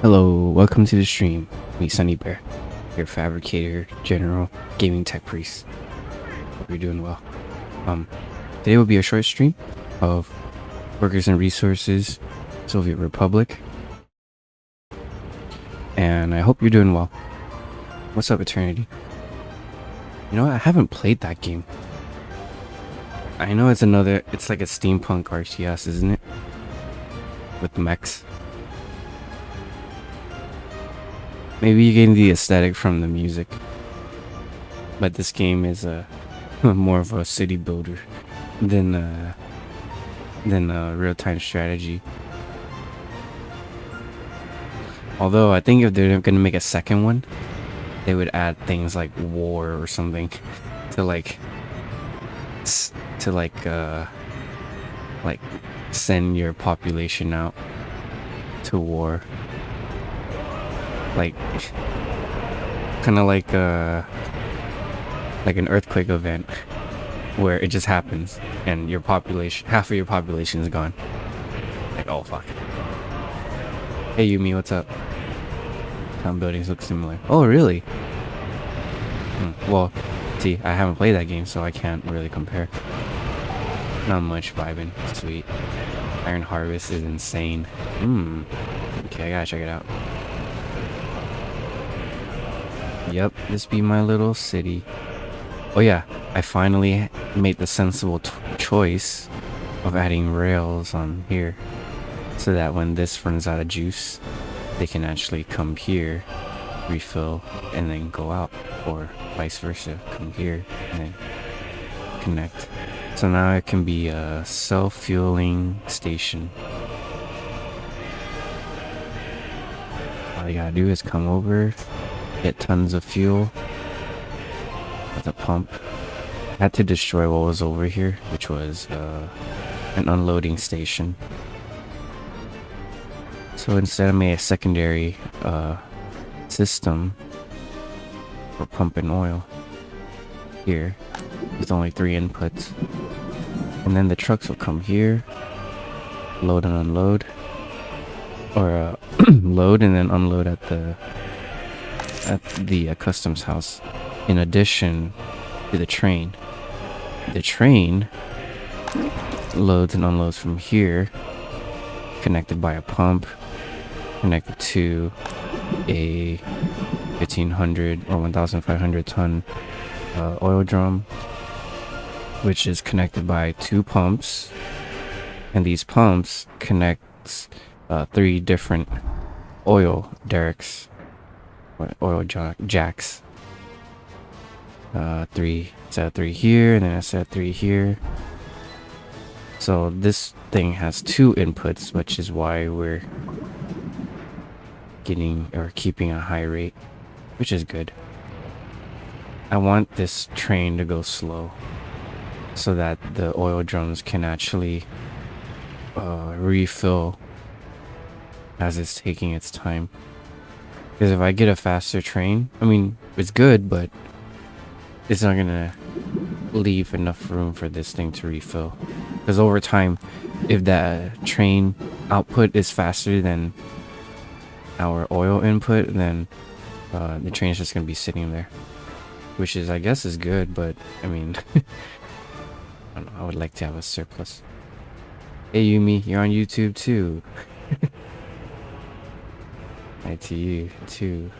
Hello, welcome to the stream. Me, Sunny Bear, your Fabricator General Gaming Tech Priest. Hope you're doing well. Today will be a short stream of Workers and Resources, Soviet Republic, and I hope you're doing well. What's up, Eternity? You know what? I haven't played that game. I know it's like a steampunk RTS, isn't it? With mechs. Maybe you're getting the aesthetic from the music, but this game is more of a city builder than real-time strategy. Although I think if they're gonna make a second one, they would add things like war or something to like send your population out to war. Like kind of like an earthquake event where it just happens and your population, half of your population is gone. Like, oh fuck. Hey Yumi, what's up? Town buildings look similar. Oh really? Well, see, I haven't played that game, so I can't really compare. Not much vibing. Sweet. Iron Harvest is insane. Okay, I gotta check it out. Yep, this be my little city. Oh yeah, I finally made the sensible choice of adding rails on here, so that when this runs out of juice, they can actually come here, refill, and then go out, or vice versa, come here and then connect. So now it can be a self-fueling station. All you gotta do is come over, get tons of fuel with a pump. I had to destroy what was over here, which was an unloading station. So instead I made a secondary system for pumping oil here with only 3 inputs. And then the trucks will come here, load and unload, or load and then unload at the customs house, in addition to the train. The train loads and unloads from here, connected by a pump, connected to a 1500 or 1500 ton oil drum, which is connected by 2 pumps, and these pumps connect 3 different oil derricks, oil jacks. 3 set 3 here, and then a set 3 here. So this thing has 2 inputs, which is why we're getting or keeping a high rate, which is good. I want this train to go slow so that the oil drums can actually refill as it's taking its time. Because if I get a faster train, I mean, it's good, but it's not gonna leave enough room for this thing to refill. Because over time, if that train output is faster than our oil input, then the train is just gonna be sitting there, which is, I guess, is good, but I mean, I don't know, I would like to have a surplus. Hey Yumi, you're on YouTube too. Hi to you too.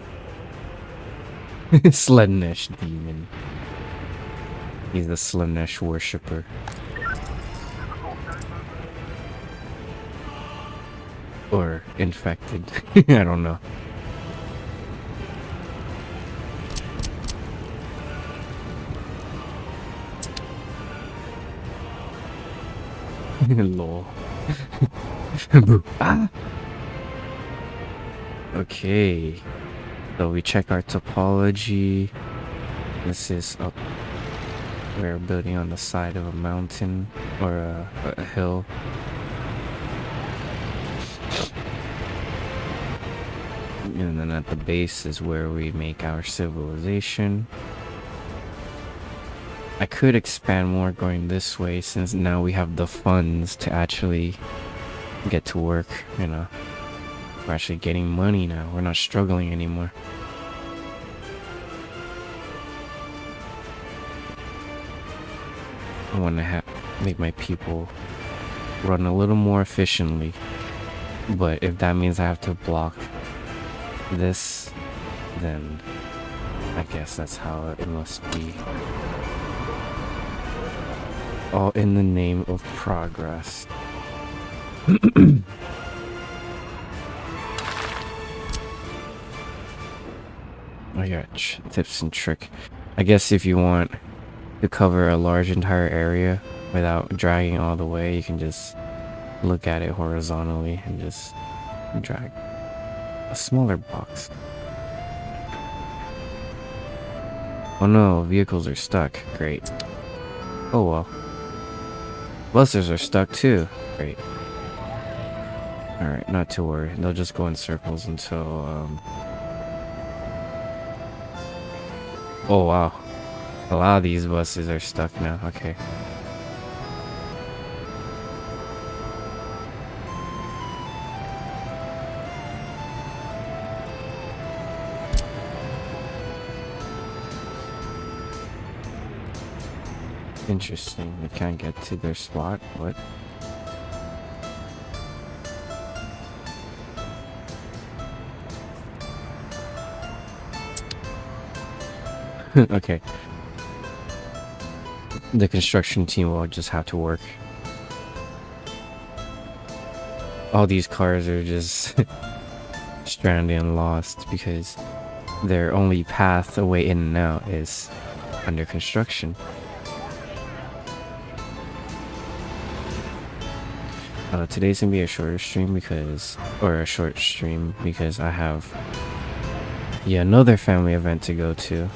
Sludnesh demon. He's the Sludnesh worshipper. Or infected. I don't know. Lol. Boo. Ah! Okay. So we check our topology. This is up. We're building on the side of a mountain or a hill. And then at the base is where we make our civilization. I could expand more going this way, since now we have the funds to actually get to work, you know. We're actually getting money now. We're not struggling anymore. I want to make my people run a little more efficiently. But if that means I have to block this, then I guess that's how it must be. All in the name of progress. I got tips and trick. I guess if you want to cover a large entire area without dragging all the way, you can just look at it horizontally and just drag a smaller box. Oh no, vehicles are stuck. Great. Oh well. Buses are stuck too. Great. Alright, not to worry. They'll just go in circles until oh wow. A lot of these buses are stuck now. Okay. Interesting. They can't get to their spot. What? Okay. The construction team will just have to work. All these cars are just stranded and lost because their only path away in and out is under construction. Today's gonna be a shorter stream because, or a short stream because I have another family event to go to.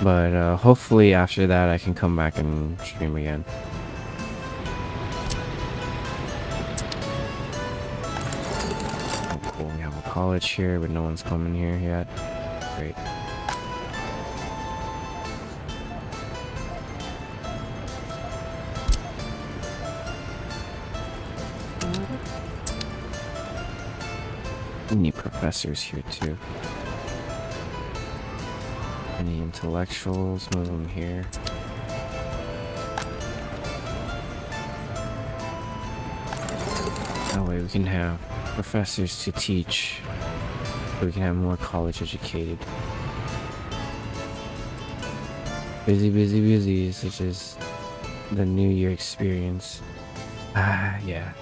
But hopefully after that I can come back and stream again. Oh, cool. We have a college here, but no one's coming here yet. Great. We need professors here too. Any intellectuals? Move them here. That way we can have professors to teach. So we can have more college educated. Busy, busy, busy, such as the New Year experience. Ah, yeah.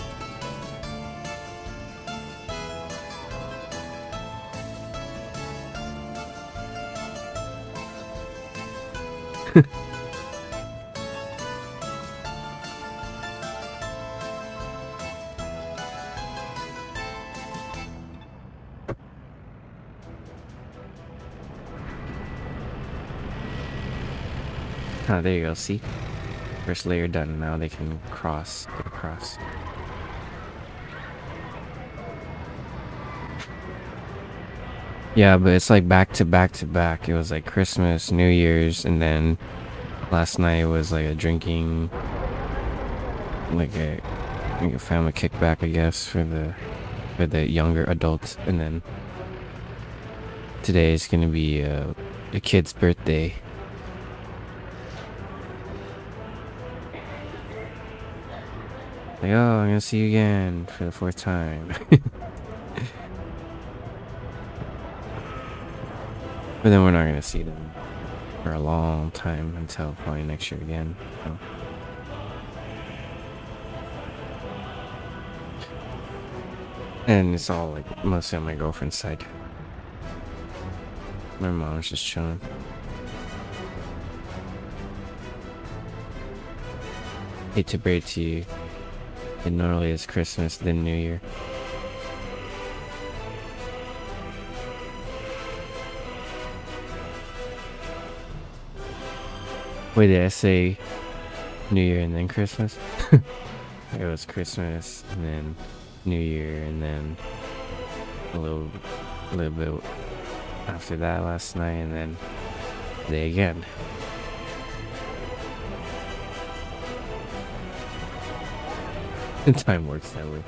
Ah, there you go, see? First layer done, now they can get across. Yeah, but it's like back to back to back. It was like Christmas, New Year's, and then last night was like a drinking, like a family kickback, I guess, for the younger adults, and then today is gonna be a kid's birthday. Like, oh, I'm gonna see you again for the 4th time. But then we're not gonna see them for a long time until probably next year again. So. And it's all like mostly on my girlfriend's side. My mom's just chilling. Hate to break to you, it normally is Christmas, then New Year. Wait, did I say New Year and then Christmas? It was Christmas and then New Year and then a little bit after that last night and then today again. Time works that way.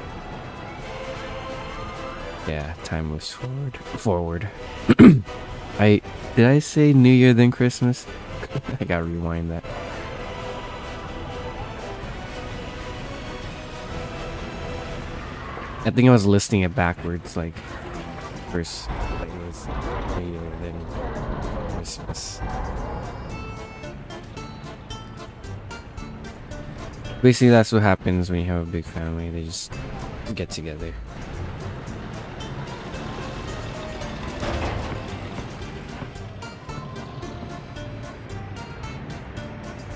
Yeah, time moves forward. Did I say New Year then Christmas? I gotta rewind that. I think I was listing it backwards, like first, like it was New Year then Christmas. Basically, that's what happens when you have a big family. They just get together.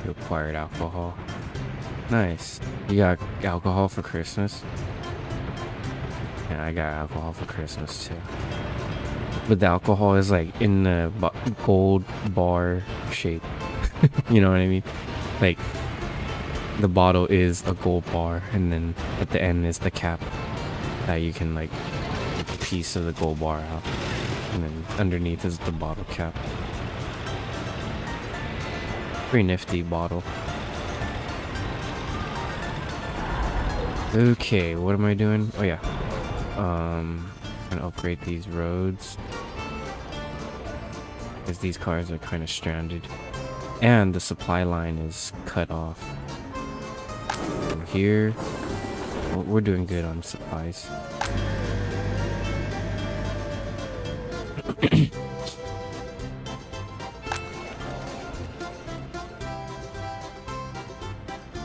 You acquired alcohol. Nice. You got alcohol for Christmas? Yeah, I got alcohol for Christmas too. But the alcohol is like in the gold bar shape. You know what I mean? Like, the bottle is a gold bar, and then at the end is the cap that you can like take a piece of the gold bar out, and then underneath is the bottle cap. Pretty nifty bottle. Okay, what am I doing? Oh yeah, I'm gonna upgrade these roads because these cars are kind of stranded, and the supply line is cut off. Here, we're doing good on supplies.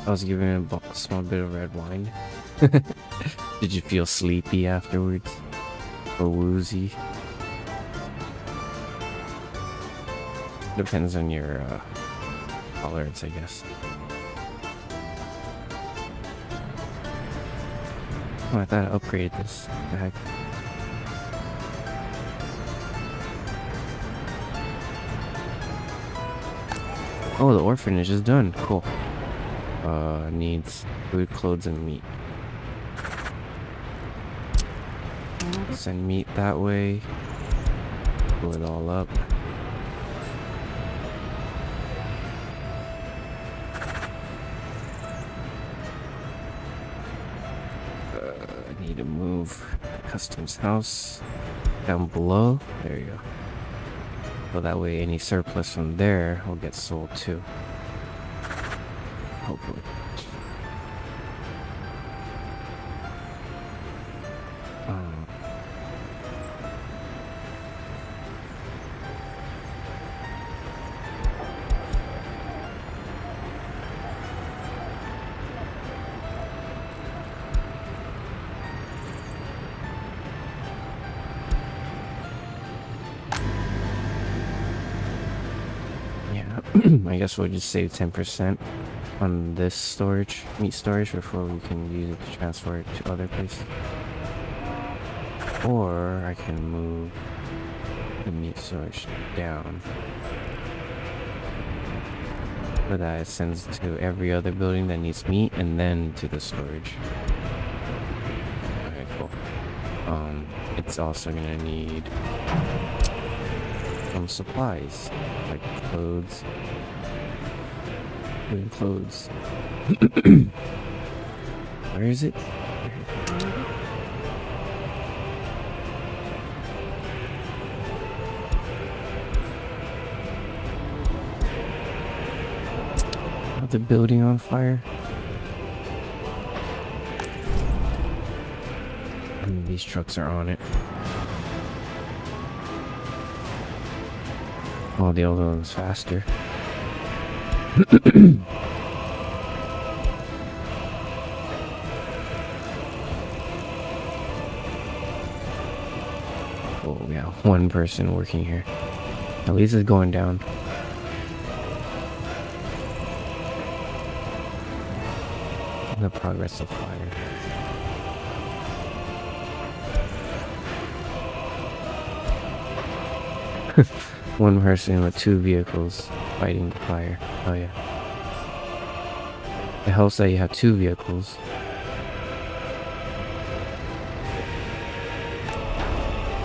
I was given a small bit of red wine. Did you feel sleepy afterwards? Or woozy? Depends on your tolerance, I guess. Oh, I thought I upgraded this. What the heck? Oh, the orphanage is done. Cool. Needs food, clothes, and meat. Send meat that way. Pull it all up. I need to move the customs house down below. There you go. So that way any surplus from there will get sold too. Hopefully. I guess we'll just save 10% on this storage, meat storage, before we can use it to transfer it to other places. Or I can move the meat storage down. For that, it sends to every other building that needs meat, and then to the storage. Okay, cool. It's also gonna need some supplies, like clothes. Clothes. Where is it? Oh, the building on fire. And these trucks are on it. Oh, the other one's faster. Oh, yeah, one person working here. At least it's going down. The progress of fire. One person with 2 vehicles fighting the fire. Oh yeah. It helps that you have 2 vehicles.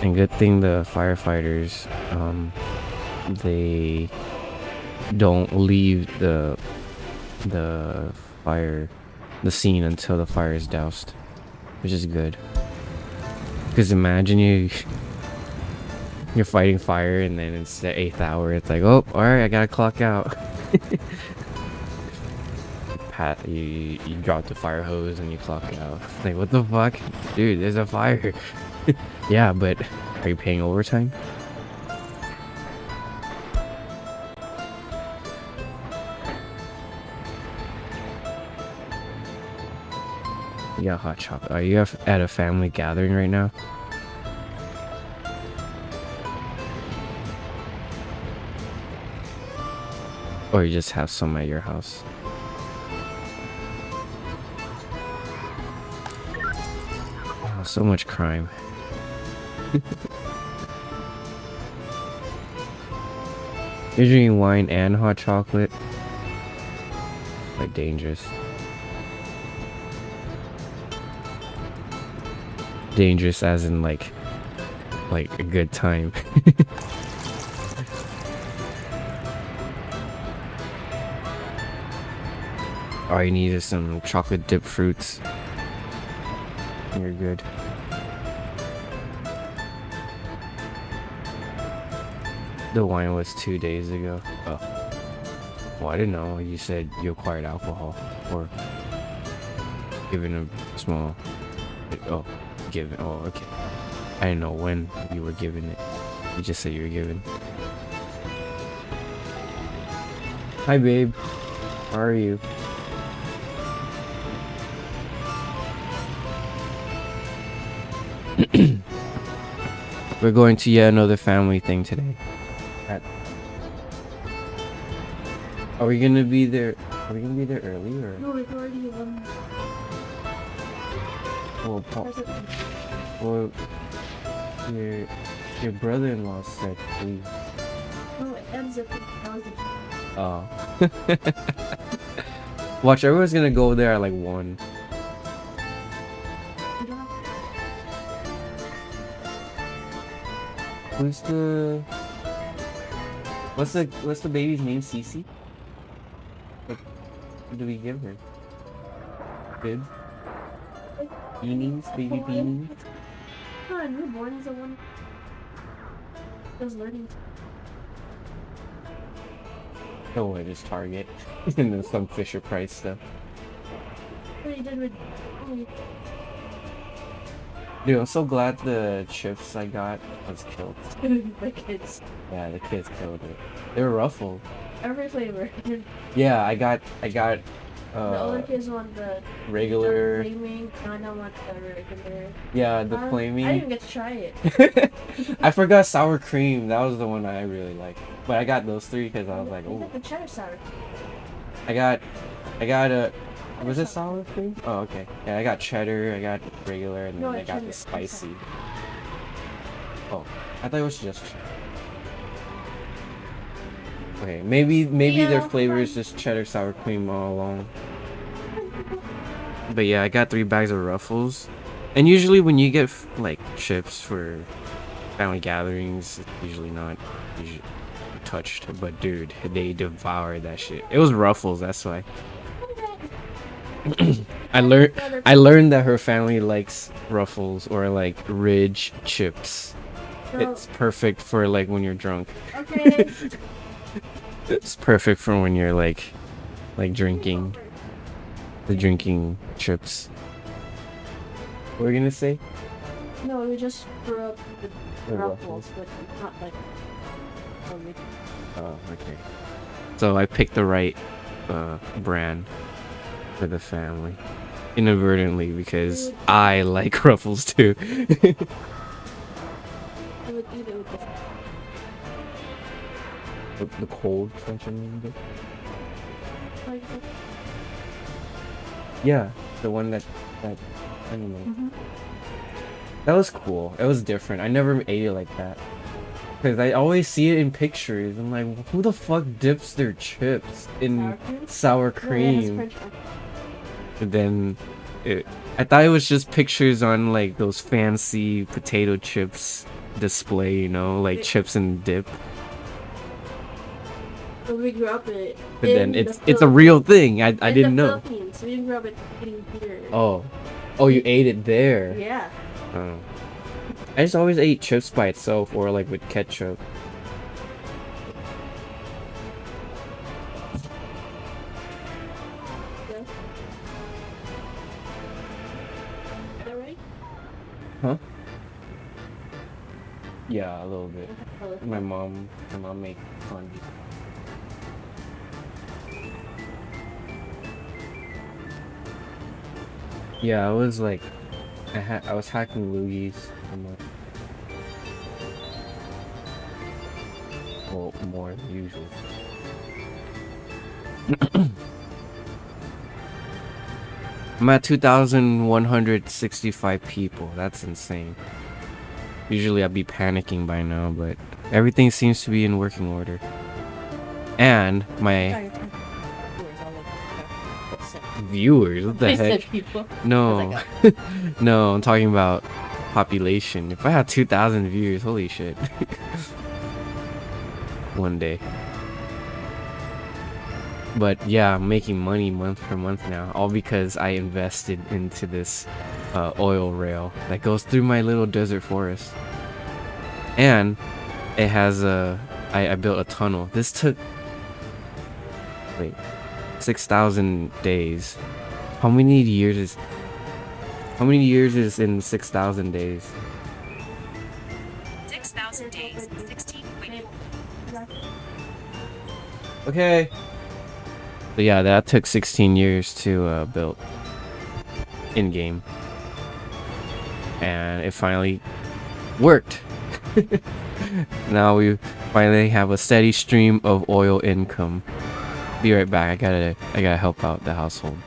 And good thing the firefighters, they don't leave the fire the scene until the fire is doused, which is good. Because imagine you're fighting fire and then it's the 8th hour. It's like, oh, all right, I gotta clock out. You drop the fire hose and you clock out. Like, what the fuck, dude? There's a fire. Yeah, but are you paying overtime? You got hot chocolate. Are you at a family gathering right now? Or you just have some at your house? Oh, so much crime. You're drinking wine and hot chocolate? Like, dangerous. Dangerous as in like a good time. All you need is some chocolate dipped fruits. You're good. The wine was 2 days ago. Oh. Well, I didn't know. You said you acquired alcohol. Or given a small... Oh, given. Oh, okay. I didn't know when you were given it. You just said you were given. Hi, babe. How are you? We're going to yet another family thing today. Are we gonna be there? Are we gonna be there early or? No, we've already Well, well, your brother-in-law said please. No, it ends up. That was the. Oh. Watch, everyone's gonna go there at like 1. Who's the? What's the baby's name? Cece? What do we give her? Good. Beanies, baby beanies. No, newborn is the one. Was learning. No way, just Target. And then some Fisher Price stuff. What you did with. Dude, I'm so glad the chips I got was killed. The kids. Yeah, the kids killed it. They were ruffled. Every flavor. Yeah, I got the older kids want the regular. Flaming. No, I don't want the regular. Yeah, the flaming. I didn't even get to try it. I forgot sour cream. That was the one I really liked. But I got those 3 because I was like, You oh. got the cheddar sour. I got a. Was it sour cream? Oh, okay. Yeah, I got cheddar, I got regular, and then I got the spicy. Oh, I thought it was just cheddar. Okay, maybe their flavor is just cheddar sour cream all along. But yeah, I got 3 bags of Ruffles. And usually when you get like chips for family gatherings, it's usually not touched. But dude, they devoured that shit. It was Ruffles, that's why. I learned that her family likes Ruffles or like Ridge chips. No. It's perfect for like when you're drunk. Okay. It's perfect for when you're like drinking. The drinking chips. What were you gonna say? No, we just grew up with Ruffles, but not like. Oh, okay. So I picked the right brand for the family inadvertently because I like Ruffles too. I would eat it with the cold French onion dip? like yeah, the one that onion. That was cool. It was different. I never ate it like that. Because I always see it in pictures. I'm like, who the fuck dips their chips in sour cream? No, And then I thought it was just pictures on like those fancy potato chips display, you know, like chips and dip. So we grew up But then in the it's a real thing. I in didn't the know. Philippines. We grew up eating beer. Oh, you ate it there. Yeah. Oh. I just always ate chips by itself or like with ketchup. Yeah. Is that right? Huh? Yeah, a little bit. Okay. My mom made fun. Yeah, I was like, I was hacking loogies. Well, more than usual. I'm at 2,165 people. That's insane. Usually I'd be panicking by now, but everything seems to be in working order. And my viewers, what the I heck? said people. No, no, I'm talking about population. If I had 2,000 viewers, holy shit. One day. But yeah, I'm making money month per month now, all because I invested into this oil rail that goes through my little desert forest. And it has I built a tunnel. This took 6,000 days. How many years is in 6,000 days? 6,000 days, 16.4. Okay. So yeah, that took 16 years to build in game, and it finally worked. Now we finally have a steady stream of oil income. Be right back. I gotta help out the household.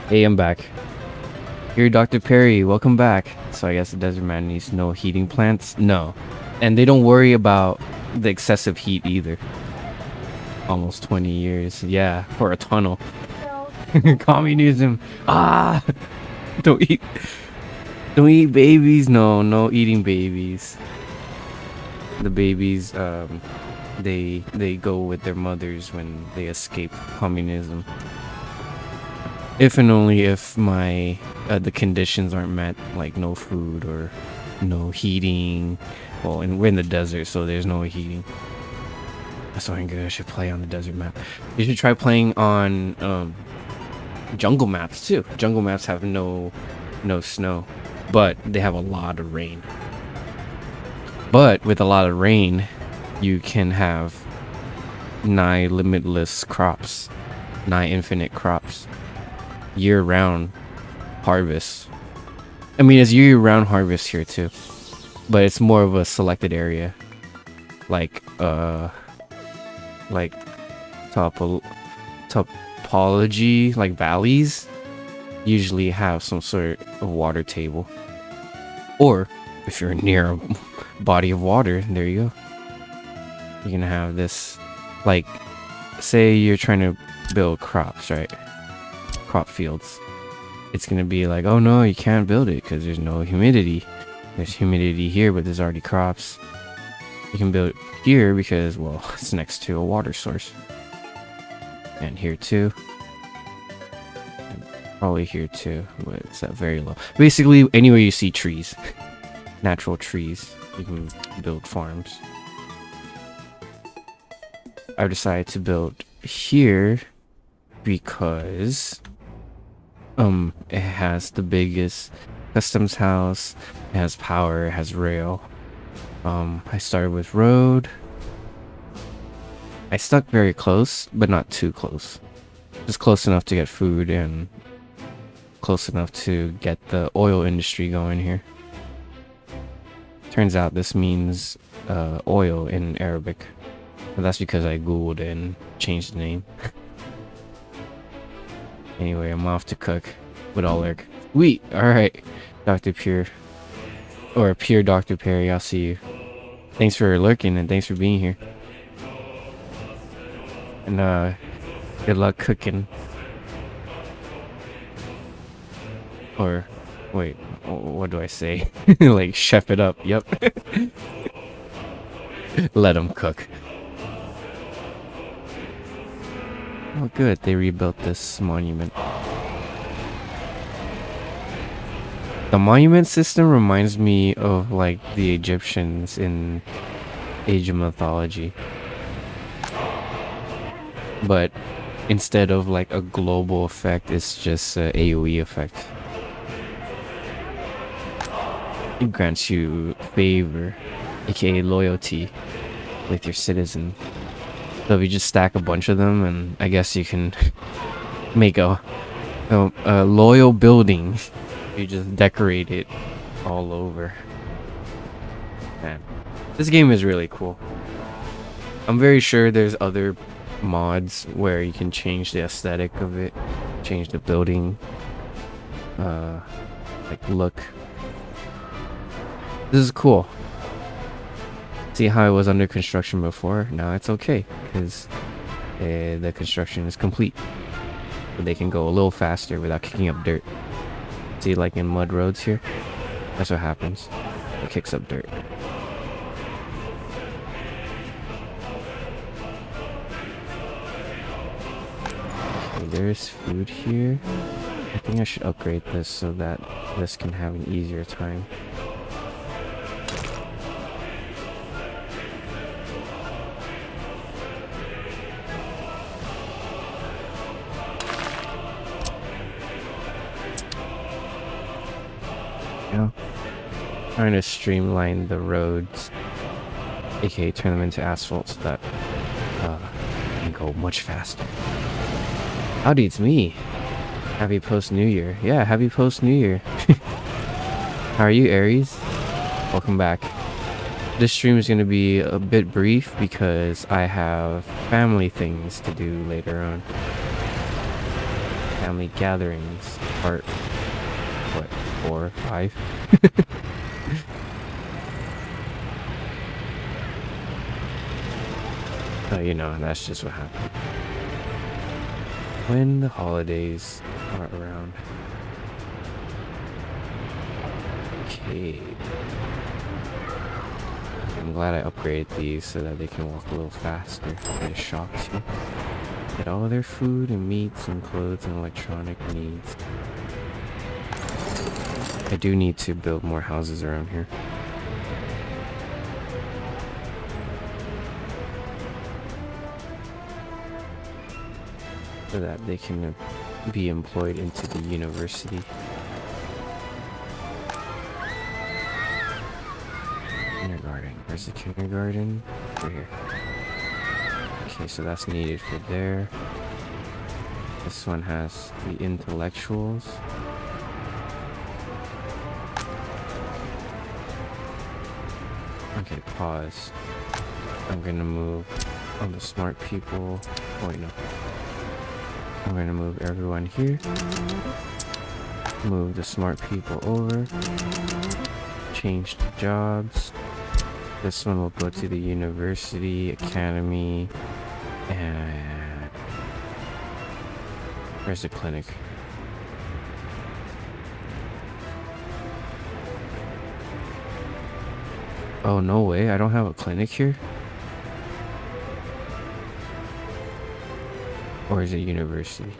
Hey, I'm back. Here, Dr. Perry, welcome back. So I guess the desert man needs no heating plants? No. And they don't worry about the excessive heat either. Almost 20 years. Yeah, for a tunnel. So, Communism. Ah! Don't eat. Don't eat babies. No, no eating babies. The babies, they go with their mothers when they escape communism. If and only if my the conditions aren't met, like no food or no heating. Well, and we're in the desert, so there's no heating. That's something good. I should play on the desert map. You should try playing on jungle maps too. Jungle maps have no snow, but they have a lot of rain. But with a lot of rain, you can have nigh limitless crops, nigh infinite crops, year-round harvest. I mean, it's year-round harvest here too, but it's more of a selected area, like topology, like valleys usually have some sort of water table, or if you're near a body of water, there you go. You're gonna have this, like, say you're trying to build crops, right? Crop fields. It's gonna be like, oh no, you can't build it because there's no humidity. There's humidity here, but there's already crops. You can build it here because, well, it's next to a water source. And here too. And probably here too, but it's at very low. Basically, anywhere you see trees, natural trees, you can build farms. I decided to build here because it has the biggest customs house, it has power, it has rail. I started with road. I stuck very close, but not too close. Just close enough to get food and close enough to get the oil industry going here. Turns out this means oil in Arabic. But that's because I googled it and changed the name. Anyway, I'm off to cook with all Eric. Sweet! Alright, Dr. Pure. Or Pure Dr. Perry, I'll see you. Thanks for lurking and thanks for being here. And good luck cooking. Or, wait, what do I say? Like, chef it up, yep. Let him cook. Oh good, they rebuilt this monument. The monument system reminds me of like the Egyptians in Age of Mythology. But instead of like a global effect, it's just a AoE effect. It grants you favor, aka loyalty, with your citizen. So if you just stack a bunch of them, and I guess you can make a loyal building. You just decorate it all over. Man, this game is really cool. I'm very sure there's other mods where you can change the aesthetic of it, change the building, like look. This is cool. See how it was under construction before? Now it's okay because the construction is complete. So they can go a little faster without kicking up dirt. See, like in mud roads here, that's what happens. It kicks up dirt. Okay, there's food here. I think I should upgrade this so that this can have an easier time. Trying to streamline the roads, aka turn them into asphalt so that can go much faster. Howdy, it's me. Happy post New Year. Yeah, happy post New Year. How are you, Aries? Welcome back. This stream is going to be a bit brief because I have family things to do later on. family gatherings, part what, 4, 5? You know, that's just what happened when the holidays are around. Okay. I'm glad I upgraded these so that they can walk a little faster. Get a shop too. Get all their food and meats and clothes and electronic needs. I do need to build more houses around here. So that they can be employed into the university. Kindergarten. Where's the kindergarten? Over here. Okay, so that's needed for there. This one has the intellectuals. Okay, pause. I'm gonna move all the smart people. Oh wait, no. I'm gonna move everyone here. Move the smart people over. Change the jobs. This one will go to the university, academy, and where's the clinic? Oh, no way, I don't have a clinic here? Or is it university?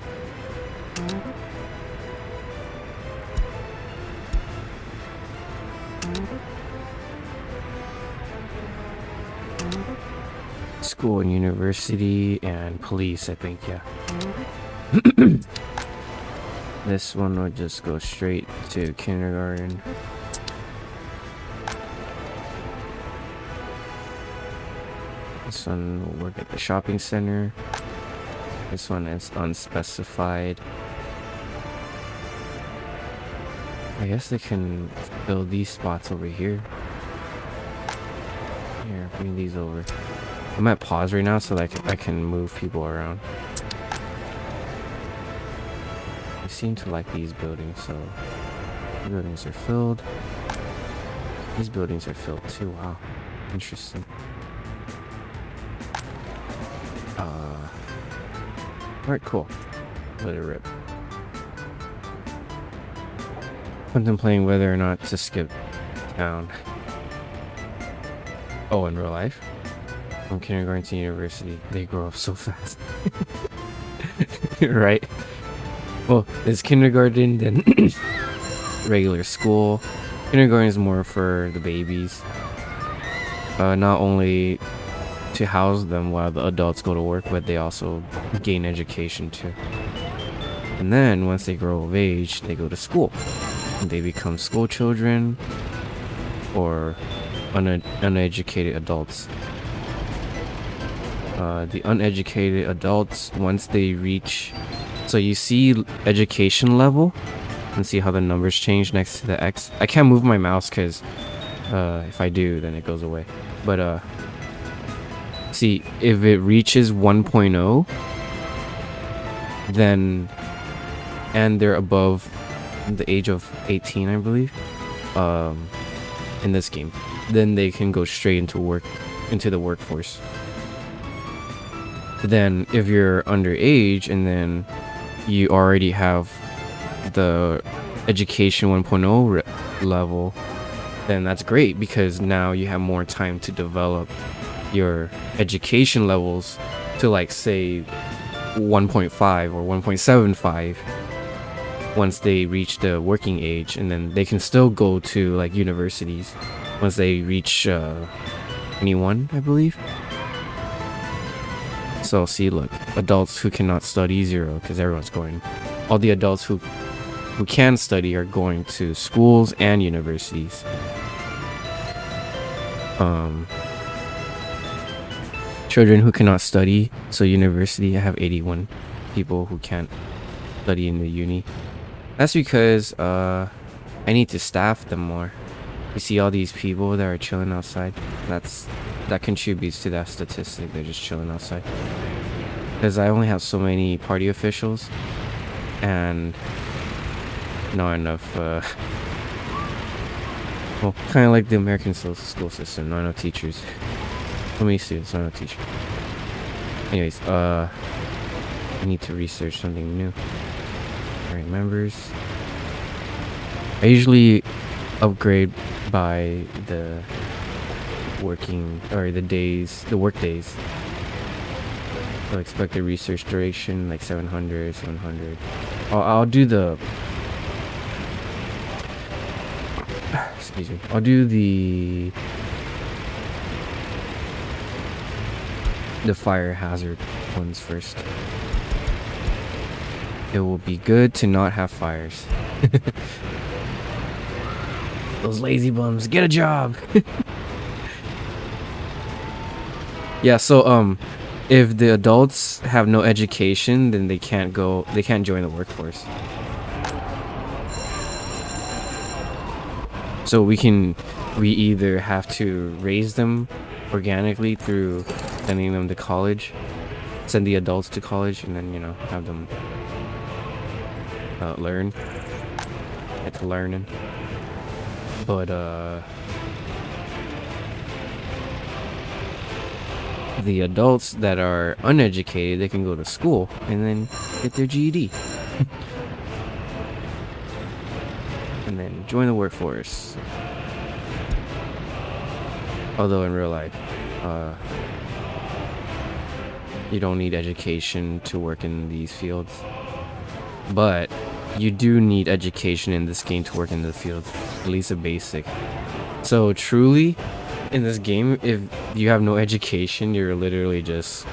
School and university and police, I think, yeah. This one will just go straight to kindergarten. This one will work at the shopping center. This one is unspecified. I guess they can build these spots over here. Here, bring these over. I'm at pause right now so that I can move people around. I seem to like these buildings, so the buildings are filled. These buildings are filled too. Wow, interesting. Alright, cool. Let it rip. Contemplating whether or not to skip town. Oh, in real life? From kindergarten to university, they grow up so fast. Right? Well, there's kindergarten, then regular school. Kindergarten is more for the babies. Not only to house them while the adults go to work, but they also gain education too. And then once they grow of age, they go to school. They become school children or uneducated adults. The uneducated adults, once they reach, so you see education level and see how the numbers change next to the X. I can't move my mouse because if I do, then it goes away. But see, if it reaches 1.0, then, and they're above the age of 18, I believe, in this game, then they can go straight into the workforce. Then if you're underage and then you already have the education 1.0 level, then that's great because now you have more time to develop your education levels to, like, say 1.5 or 1.75 once they reach the working age, and then they can still go to like universities once they reach 21, I believe. So see, look, adults who cannot study, 0, because everyone's going. All the adults who can study are going to schools and universities. Children who cannot study, so university, I have 81 people who can't study in the uni. That's because I need to staff them more. You see all these people that are chilling outside? That contributes to that statistic. They're just chilling outside. Because I only have so many party officials, and not enough. Well, kind of like the American school system. Not enough teachers. How many students? Not enough teachers. Anyways, I need to research something new. Alright, members. I usually upgrade by the working or the work days. So expected research duration like 700. I'll do the excuse me. I'll do the fire hazard ones first. It will be good to not have fires. Those lazy bums, get a job. Yeah, so if the adults have no education, then they can't join the workforce. So we either have to raise them organically through sending them to college, send the adults to college, and then, you know, have them learn. Get to learning. But the adults that are uneducated, they can go to school and then get their GED. And then join the workforce. Although in real life, you don't need education to work in these fields. But you do need education in this game to work in the field, at least a basic. So truly, in this game, if you have no education, you're literally just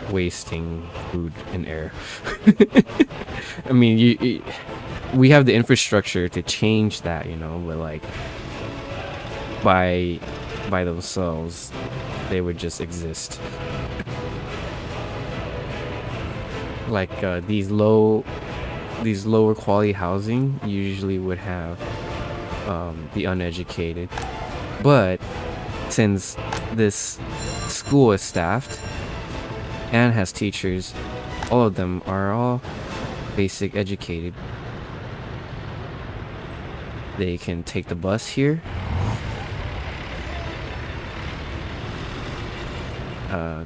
wasting food and air. I mean, we have the infrastructure to change that, you know, but like by themselves, they would just exist. Like these lower quality housing usually would have the uneducated, but since this school is staffed and has teachers, all of them are all basic educated. They can take the bus here,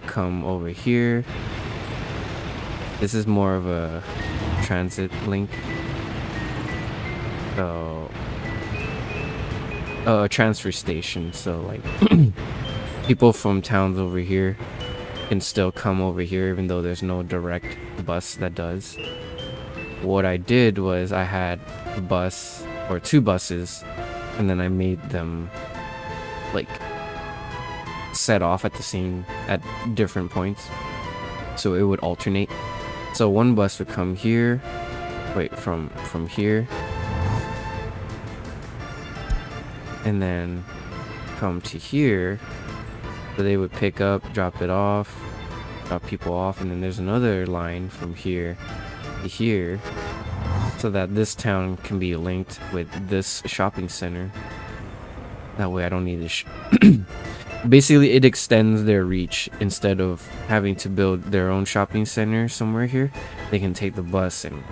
come over here. This is more of a transit link, so a transfer station, so like people from towns over here can still come over here even though there's no direct bus that does. What I did was I had a bus or two buses, and then I made them like set off at different points, so it would alternate. So one bus would come here, from here, and then come to here. So they would pick up, drop people off, and then there's another line from here to here, so that this town can be linked with this shopping center. That way I don't need to basically it extends their reach. Instead of having to build their own shopping center somewhere here, they can take the bus and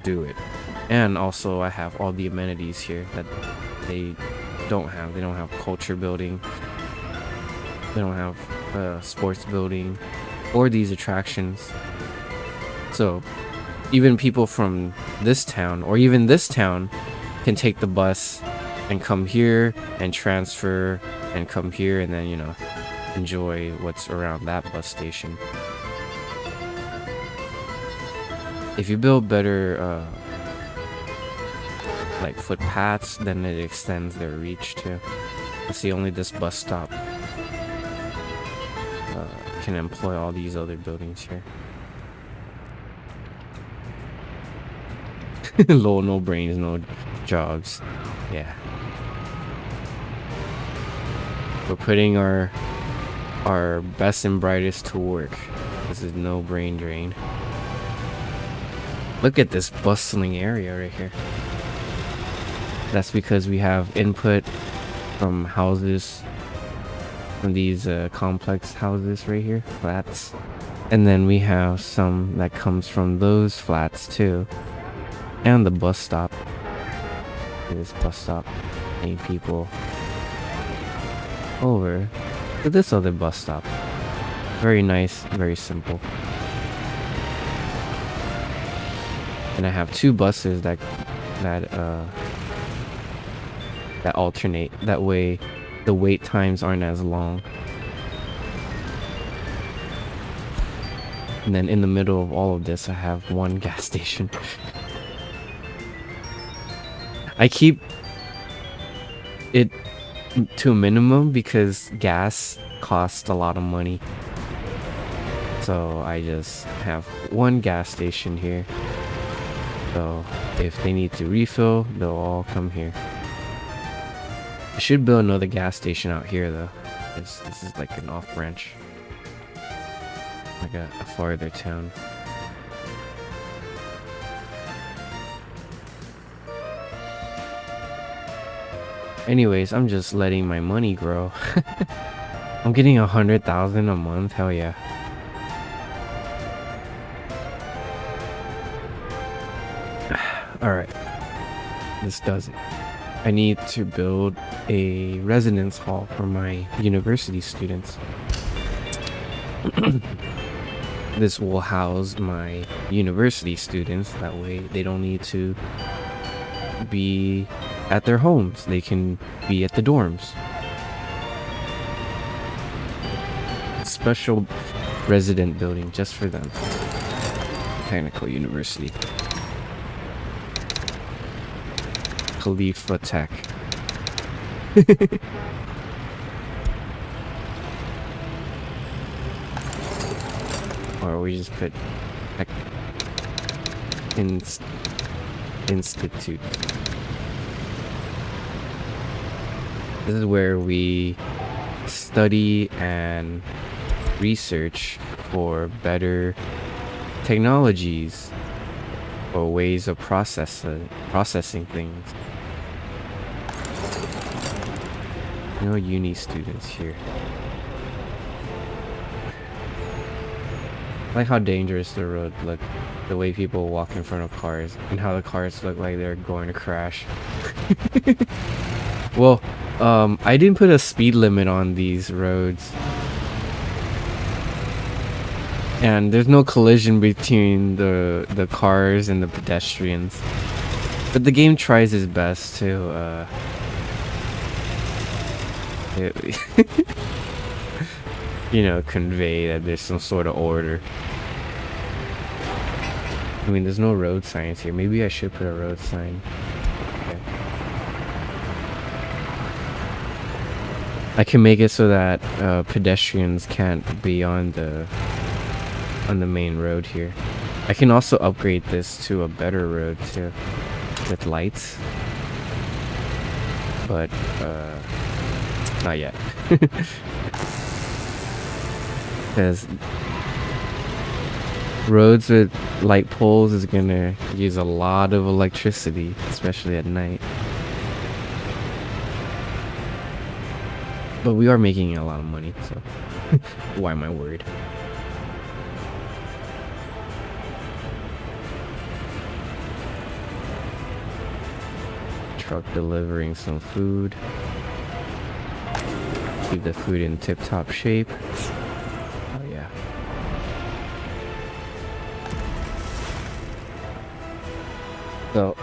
do it. And also I have all the amenities here that they don't have. They don't have culture building, they don't have sports building or these attractions. So even people from this town or even this town can take the bus and come here and transfer and come here, and then, you know, enjoy what's around that bus station. If you build better like footpaths, then it extends their reach too. See, only this bus stop can employ all these other buildings here. Low, no brains, no jobs. Yeah. We're putting our best and brightest to work. This is no brain drain. Look at this bustling area right here. That's because we have input from houses, from these complex houses right here, flats. And then we have some that comes from those flats too. And the bus stop. This bus stop taking people over to this other bus stop. Very nice, very simple. And I have 2 buses that alternate. That way the wait times aren't as long. And then in the middle of all of this, I have 1 gas station. I keep it to a minimum because gas costs a lot of money. So I just have 1 gas station here. So if they need to refill, they'll all come here. I should build another gas station out here though. This is like an off branch. Like a farther town. Anyways, I'm just letting my money grow. I'm getting 100,000 a month. Hell yeah. All right. This does it. I need to build a residence hall for my university students. This will house my university students. That way they don't need to be at their homes. They can be at the dorms. Special resident building just for them. Technical University. Khalifa Tech. Or we just put Tech Institute. This is where we study and research for better technologies or ways of processing things. No uni students here. I like how dangerous the road look, the way people walk in front of cars, and how the cars look like they're going to crash. Well, I didn't put a speed limit on these roads. And there's no collision between the cars and the pedestrians. But the game tries its best to you know, convey that there's some sort of order. I mean, there's no road signs here. Maybe I should put a road sign. Okay. I can make it so that pedestrians can't be on the main road here. I can also upgrade this to a better road too, with lights. But not yet. Because roads with light poles is gonna use a lot of electricity, especially at night. But we are making a lot of money, so why am I worried? Truck delivering some food. Keep the food in tip-top shape. Oh yeah. So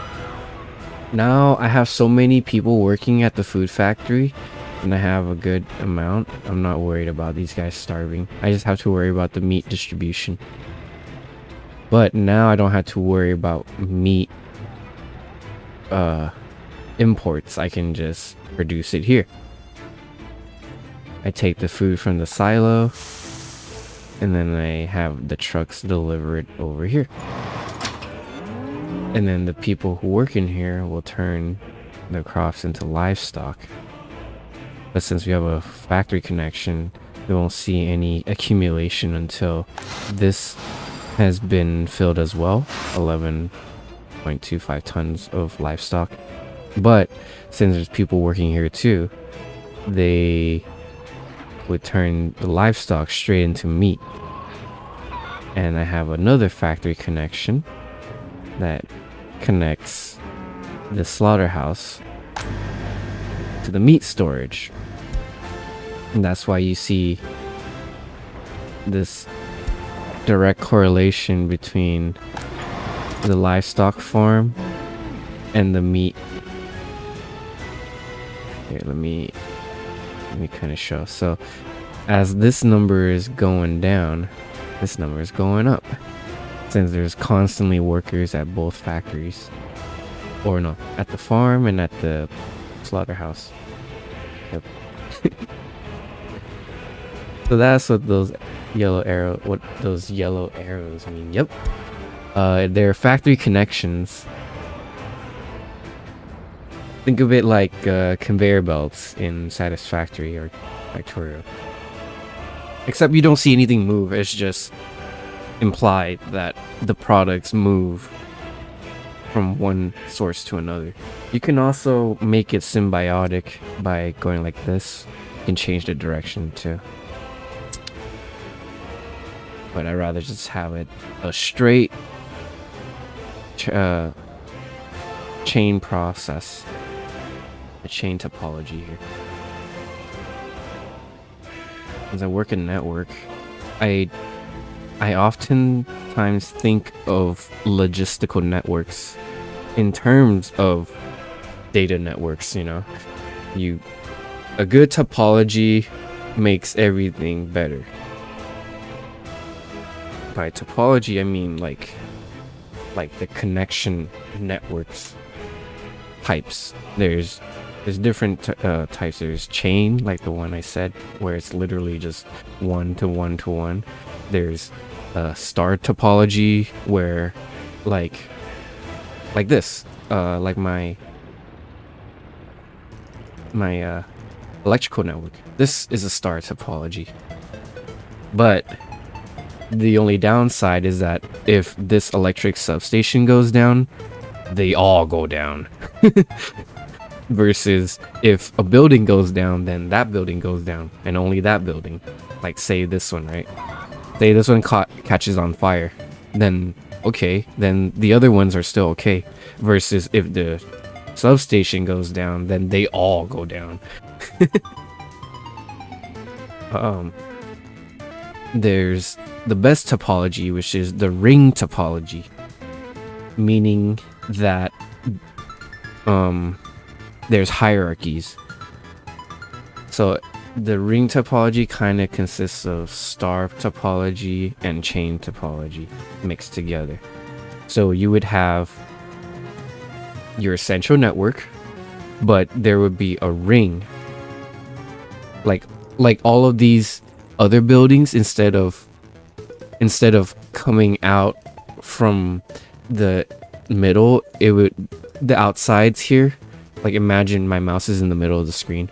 now I have so many people working at the food factory, and I have a good amount. I'm not worried about these guys starving. I just have to worry about the meat distribution. But now I don't have to worry about meat imports. I can just produce it here. I take the food from the silo, and then I have the trucks deliver it over here. And then the people who work in here will turn the crops into livestock. But since we have a factory connection, we won't see any accumulation until this has been filled as well. 11.25 tons of livestock. But since there's people working here too, they would turn the livestock straight into meat. And I have another factory connection that connects the slaughterhouse to the meat storage. And that's why you see this direct correlation between the livestock farm and the meat. Here, let me kind of show. So as this number is going down, this number is going up, since there's constantly workers at both factories, or no, at the farm and at the slaughterhouse. Yep. So that's what those yellow arrows mean. Yep. They're factory connections. Think of it like conveyor belts in Satisfactory or Factorio. Except you don't see anything move. It's just implied that the products move from one source to another. You can also make it symbiotic by going like this. You can change the direction too. But I'd rather just have it a straight chain process, a chain topology here. As I work in network, I oftentimes think of logistical networks in terms of data networks. You know, a good topology makes everything better. By topology, I mean like the connection networks types. There's different types. There's chain, like the one I said, where it's literally just one to one to one. There's star topology, where like this, like my electrical network. This is a star topology, but the only downside is that if this electric substation goes down, they all go down. Versus if a building goes down, then that building goes down, and only that building. Like say this one, right? Say this one catches on fire, then okay, then the other ones are still okay. Versus if the substation goes down, then they all go down. There's the best topology, which is the ring topology, meaning that there's hierarchies. So the ring topology kind of consists of star topology and chain topology mixed together. So you would have your central network, but there would be a ring, like all of these other buildings, instead of coming out from the middle, it would, the outsides here, like imagine my mouse is in the middle of the screen,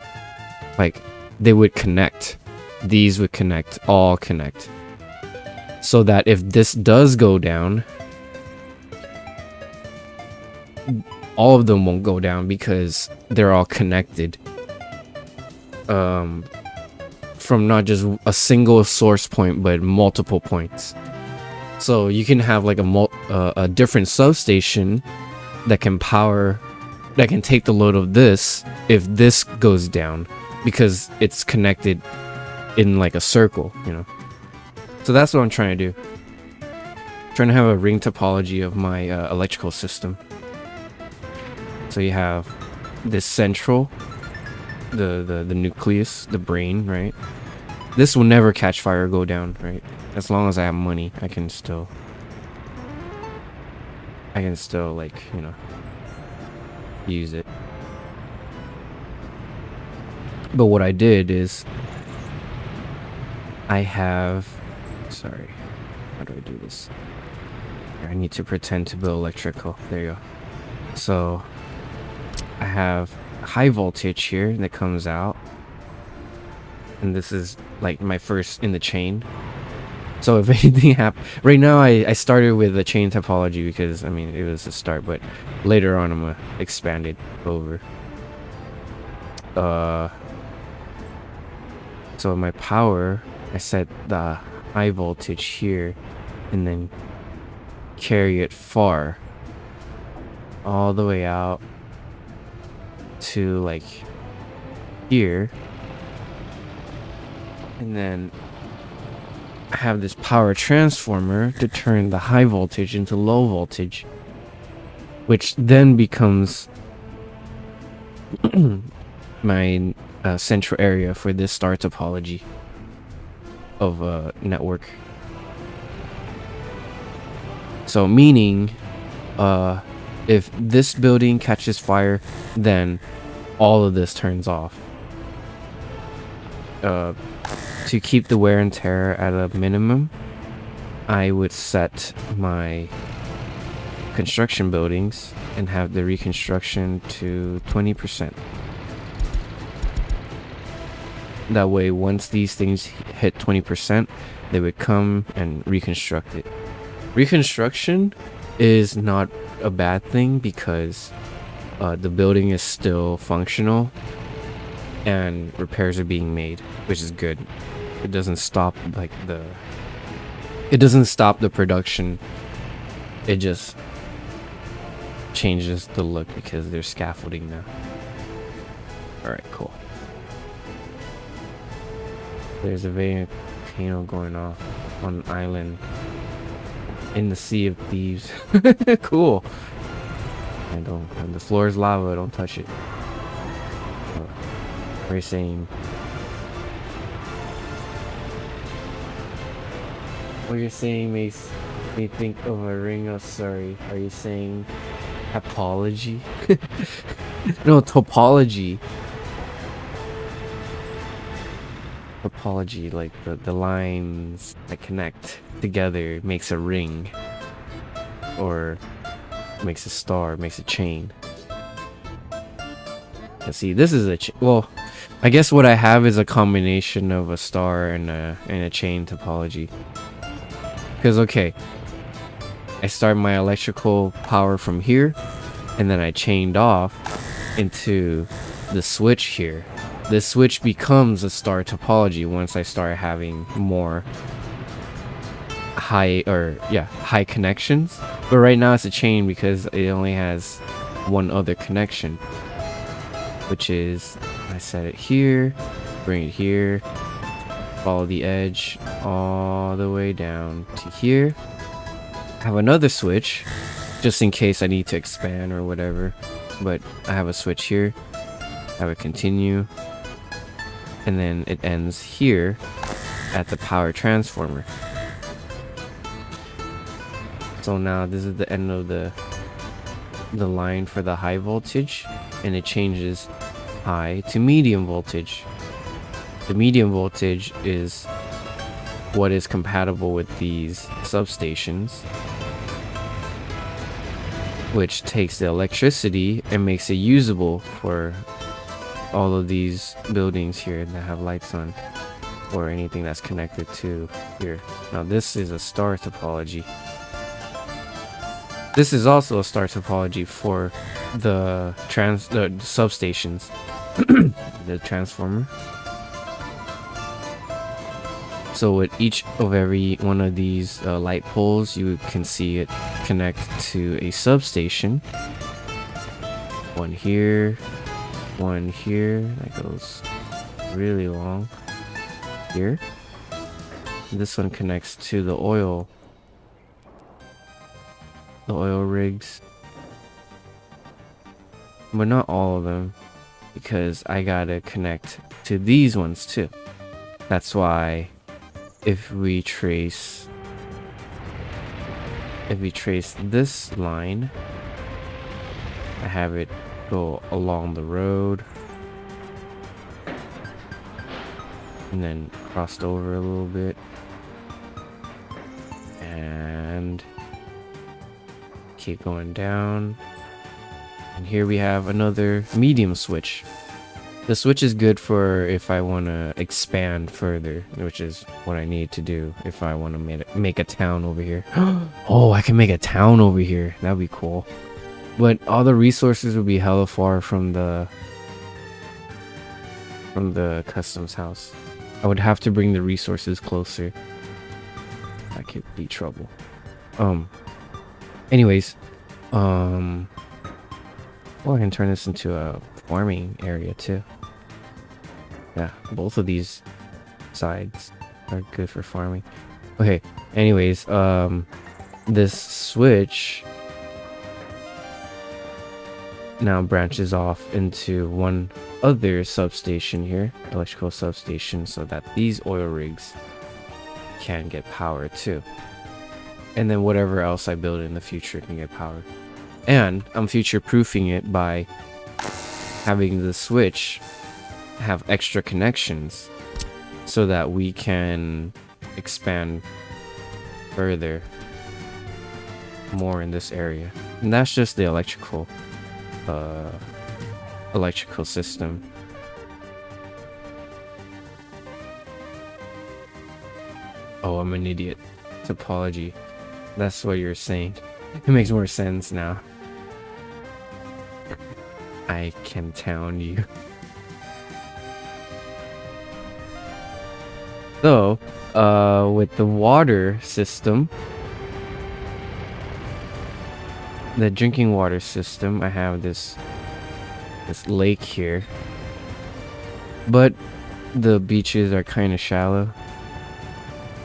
like they would connect, these would connect, all connect, so that if this does go down, all of them won't go down because they're all connected from not just a single source point but multiple points. So you can have like a different substation that can take the load of this if this goes down, because it's connected in like a circle, you know. So that's what I'm trying to do. I'm trying to have a ring topology of my electrical system. So you have this central, the nucleus, the brain, right? This will never catch fire or go down, right? As long as I have money, I can still like, you know, use it. But what I did is how do I do this? I need to pretend to build electrical. There you go. So I have high voltage here that comes out, and this is like my first in the chain. So if anything happens right now, I started with the chain topology because I mean it was a start, but later on I'm gonna expand it over. So my power, I set the high voltage here and then carry it far. all the way out to like here, and then I have this power transformer to turn the high voltage into low voltage, which then becomes my central area for this star topology of a network. So meaning if this building catches fire, then all of this turns off. To keep the wear and tear at a minimum, I would set my construction buildings and have the reconstruction to 20%. That way, once these things hit 20%, they would come and reconstruct it. Reconstruction is not a bad thing because the building is still functional and repairs are being made, which is good. It doesn't stop the production. It just changes the look because there's scaffolding now. Alright, cool. There's a volcano going off on an island in the Sea of Thieves. Cool. And the floor is lava, don't touch it. Very same. What you're saying makes me think of a ring of sorry. Are you saying topology? No, topology. Topology, like the lines that connect together makes a ring. Or makes a star, makes a chain. Let's see, this is a well, I guess what I have is a combination of a star and a chain topology. Because okay, I start my electrical power from here, and then I chained off into the switch here. This switch becomes a star topology once I start having more high connections. But right now it's a chain because it only has one other connection, which is I set it here, bring it here, follow the edge all the way down to here. Have another switch just in case I need to expand or whatever, but I have a switch here, have it continue, and then it ends here at the power transformer. So now this is the end of the line for the high voltage, and it changes high to medium voltage. The medium voltage is what is compatible with these substations, which takes the electricity and makes it usable for all of these buildings here that have lights on, or anything that's connected to here. Now this is a star topology. This is also a star topology for the substations, the transformer. So with each of every one of these light poles, you can see it connect to a substation. One here, that goes really long here. This one connects to the oil rigs, but not all of them, because I gotta connect to these ones too. That's why if we trace this line, I have it go along the road and then crossed over a little bit and keep going down. And here we have another medium switch. The switch is good for if I want to expand further, which is what I need to do if I want to make a town over here. Oh, I can make a town over here. That'd be cool. But all the resources would be hella far from the customs house. I would have to bring the resources closer. That could be trouble. Anyways, Oh, I can turn this into a farming area too. Yeah, both of these sides are good for farming. Okay, anyways, this switch now branches off into one other substation here, electrical substation, so that these oil rigs can get power too. And then whatever else I build in the future can get power. And I'm future proofing it by having the switch have extra connections so that we can expand further more in this area. And that's just the electrical system. Oh, I'm an idiot. Topology. That's what you're saying. It makes more sense now. I can town you. So, with the water system, the drinking water system, I have this lake here, but the beaches are kind of shallow,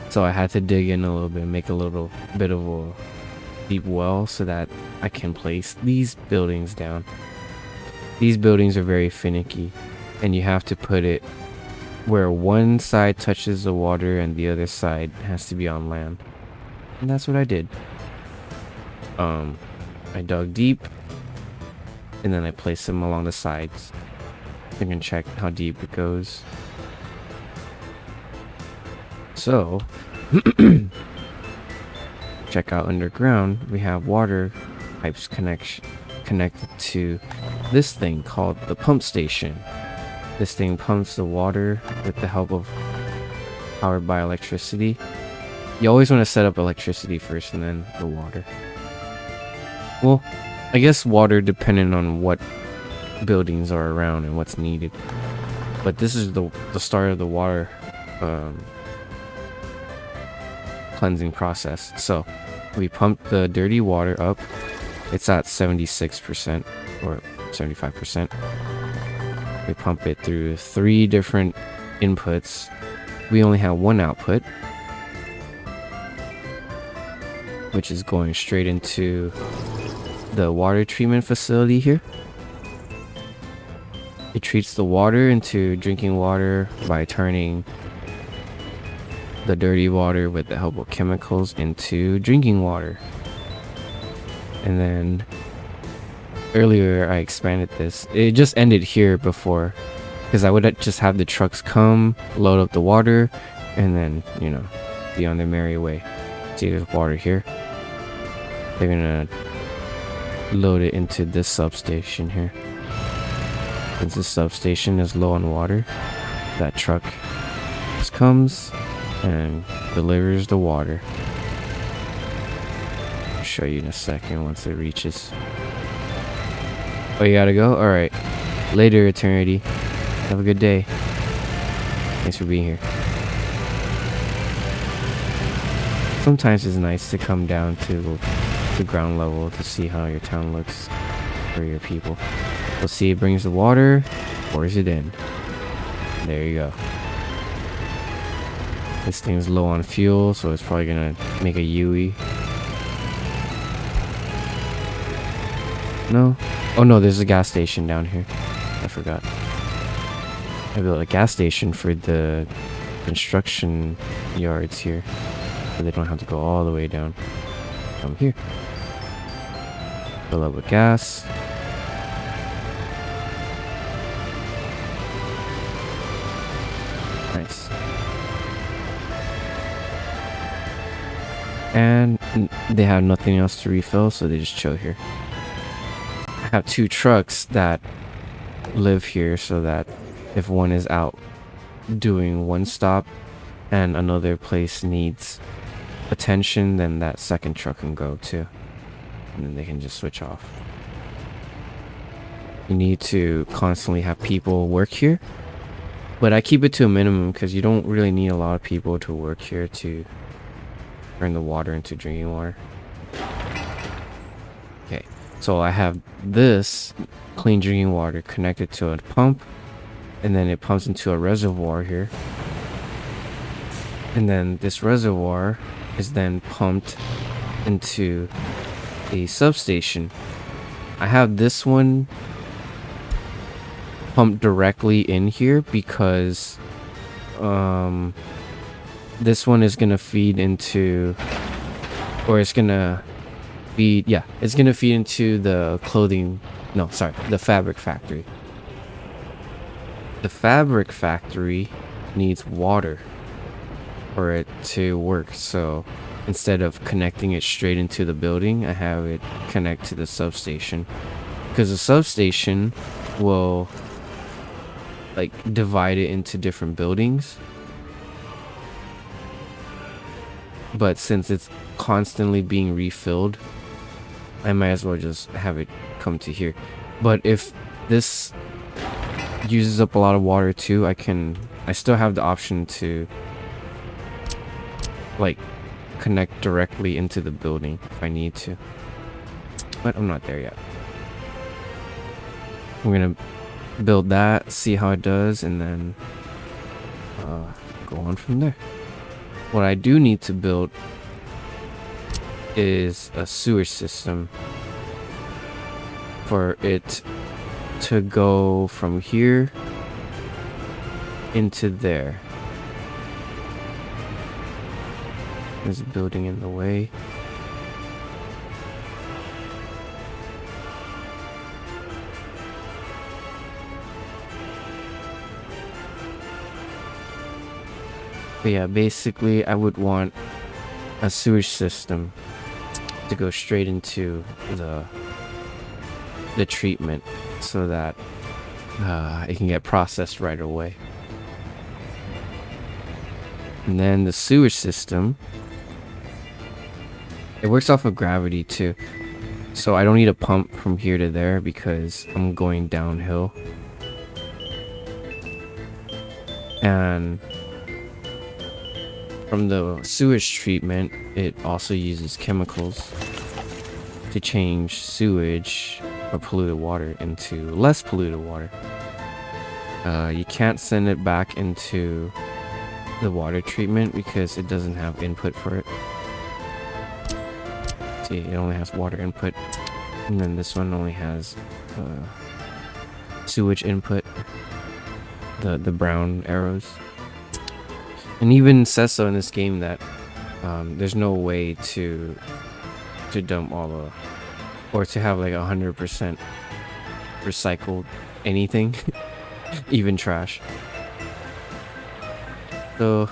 so I had to dig in a little bit, make a little bit of a deep well so that I can place these buildings down. These buildings are very finicky, and you have to put it where one side touches the water and the other side has to be on land. And that's what I did. I dug deep, and then I placed them along the sides. You can check how deep it goes. So, check out underground. We have water pipes connected to this thing called the pump station. This thing pumps the water with the help of powered by electricity. You always want to set up electricity first and then the water. Well, I guess water depending on what buildings are around and what's needed. But this is the start of the water cleansing process. So we pump the dirty water up. It's at 76% or 75%. We pump it through 3 different inputs. We only have one output, which is going straight into the water treatment facility here. It treats the water into drinking water by turning the dirty water with the help of chemicals into drinking water. And then earlier I expanded this. It just ended here before, because I would just have the trucks come, load up the water, and then, you know, be on their merry way. See, there's water here. They're gonna load it into this substation here. Since this substation is low on water, that truck just comes and delivers the water. I'll show you in a second once it reaches. Oh, you gotta go? Alright. Later, eternity. Have a good day. Thanks for being here. Sometimes it's nice to come down to ground level to see how your town looks for your people. We'll see, it brings the water, pours it in. There you go. This thing's low on fuel, so it's probably gonna make a UE. No? Oh no, there's a gas station down here. I forgot. I built a gas station for the construction yards here, so they don't have to go all the way down. Come here. Fill up with gas. Nice. And they have nothing else to refill, so they just chill here. I have 2 trucks that live here so that if one is out doing one stop and another place needs attention, then that second truck can go too. And then they can just switch off. You need to constantly have people work here, but I keep it to a minimum because you don't really need a lot of people to work here to turn the water into drinking water. Okay, So I have this clean drinking water connected to a pump, and then it pumps into a reservoir here. And then this reservoir is then pumped into a substation. I have this one pumped directly in here because this one is gonna feed into, or it's gonna feed, yeah, it's gonna feed into the the fabric factory. The fabric factory needs water for it to work, so instead of connecting it straight into the building, I have it connect to the substation, because the substation will like divide it into different buildings. But since it's constantly being refilled, I might as well just have it come to here. But if this uses up a lot of water too, I still have the option to like connect directly into the building if I need to. But I'm not there yet. I'm gonna build that, see how it does, and then go on from there. What I do need to build is a sewer system for it to go from here into there. There's a building in the way. But yeah, basically I would want a sewage system to go straight into the treatment so that it can get processed right away. And then the sewage system, it works off of gravity too. So I don't need a pump from here to there because I'm going downhill. And from the sewage treatment, it also uses chemicals to change sewage or polluted water into less polluted water. You can't send it back into the water treatment because it doesn't have input for it. See, it only has water input, and then this one only has sewage input, the brown arrows. And even says so in this game that there's no way to dump all the, or to have like 100% recycled anything, even trash. So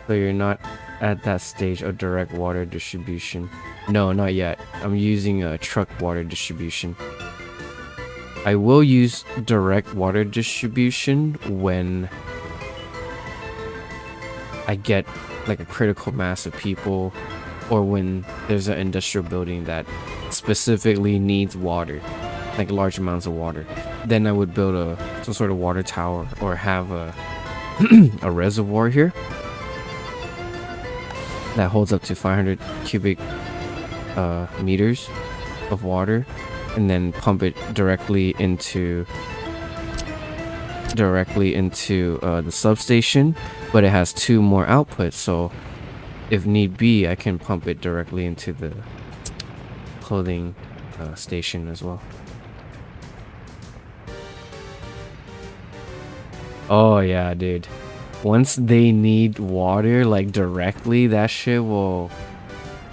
you're not at that stage of direct water distribution. No, not yet. I'm using a truck water distribution. I will use direct water distribution when I get like a critical mass of people, or when there's an industrial building that specifically needs water, like large amounts of water. Then I would build some sort of water tower, or have a a reservoir here that holds up to 500 cubic meters of water, and then pump it directly into the substation. But it has 2 more outputs, so if need be, I can pump it directly into the clothing station as well. Oh yeah, dude. Once they need water, like directly, that shit will...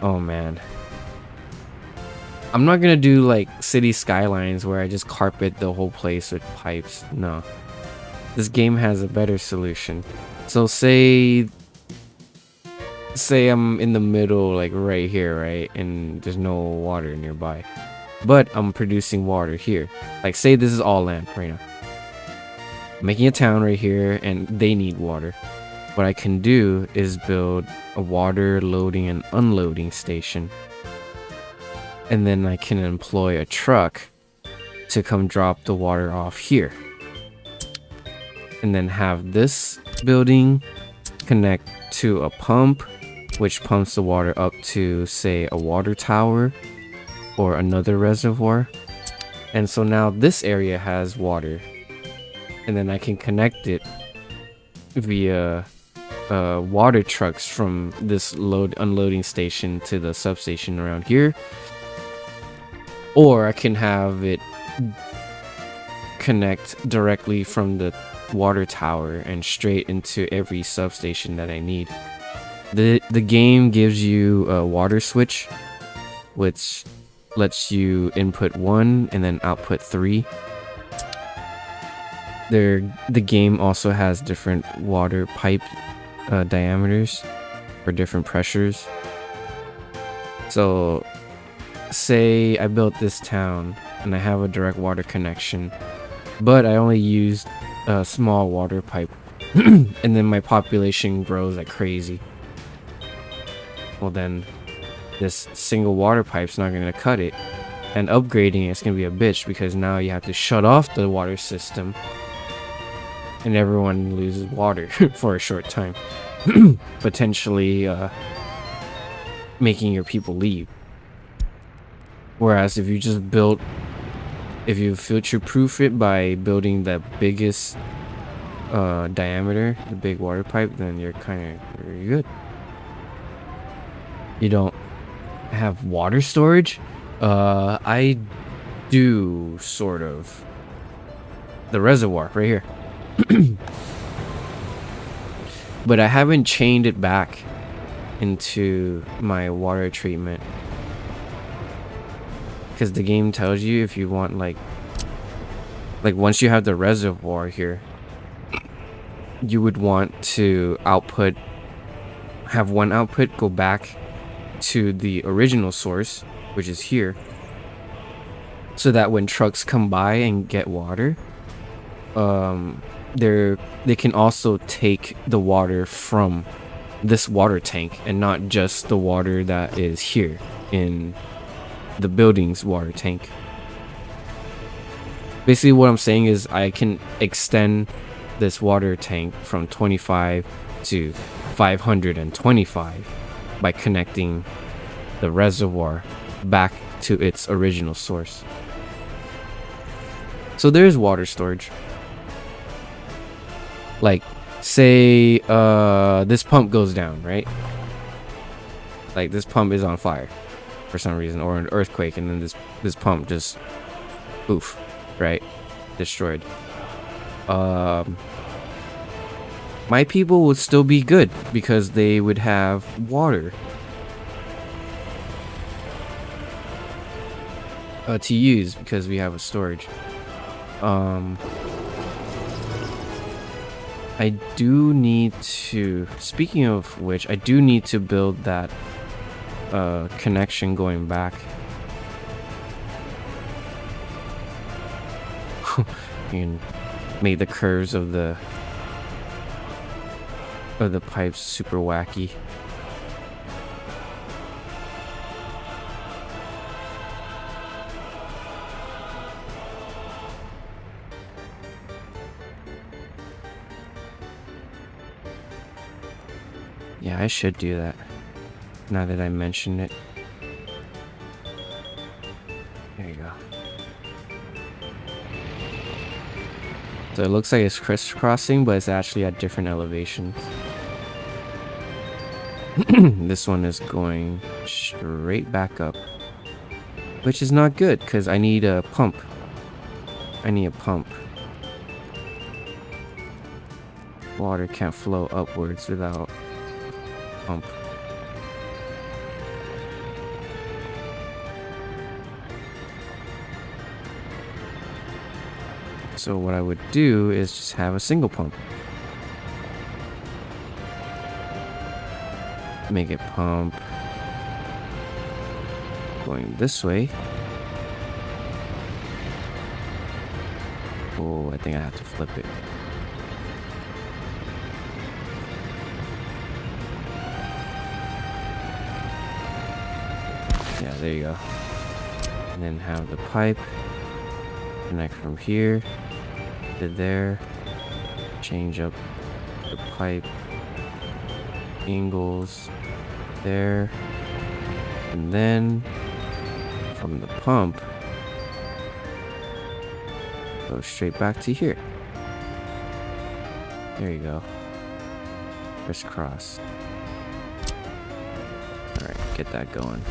Oh man. I'm not gonna do like city skylines where I just carpet the whole place with pipes. No. This game has a better solution. So say I'm in the middle, like right here, right? And there's no water nearby. But I'm producing water here. Like say this is all land right now. I'm making a town right here and they need water. What I can do is build a water loading and unloading station. And then I can employ a truck to come drop the water off here. And then have this building connect to a pump, which pumps the water up to, say, a water tower. or another reservoir. And so now this area has water, and then I can connect it via water trucks from this unloading station to the substation around here, or I can have it connect directly from the water tower and straight into every substation that I need. The game gives you a water switch, which lets you input 1 and then output 3. The game also has different water pipe diameters for different pressures. So say I built this town and I have a direct water connection, but I only used a small water pipe and then my population grows like crazy. Well, then this single water pipe's not going to cut it, and upgrading it's going to be a bitch, because now you have to shut off the water system and everyone loses water for a short time, potentially making your people leave. Whereas if you just if you future-proof it by building the biggest diameter, the big water pipe, then you're good. You don't have water storage? I do, sort of. The reservoir right here. But I haven't chained it back into my water treatment, because the game tells you if you want like once you have the reservoir here, you would want to have one output go back to the original source, which is here, so that when trucks come by and get water, they can also take the water from this water tank and not just the water that is here in the building's water tank. Basically what I'm saying is I can extend this water tank from 25 to 525 by connecting the reservoir back to its original source. So there's water storage. Like, say this pump goes down, right? Like this pump is on fire for some reason, or an earthquake, and then this pump just poof, right? Destroyed. My people would still be good because they would have water to use, because we have a storage. I do need to, speaking of which, I do need to build that connection going back. You can make the curves of the pipes super wacky. Yeah, I should do that now that I mention it. There you go. So it looks like it's crisscrossing, but it's actually at different elevations. This one is going straight back up, which is not good because I need a pump. Water can't flow upwards without a pump. So what I would do is just have a single pump. Make it pump going this way. Oh, I think I have to flip it. Yeah, there you go. And then have the pipe connect from here to there. Change up the pipe angles there, and then from the pump go straight back to here. There you go. Crisscross. Alright, get that going.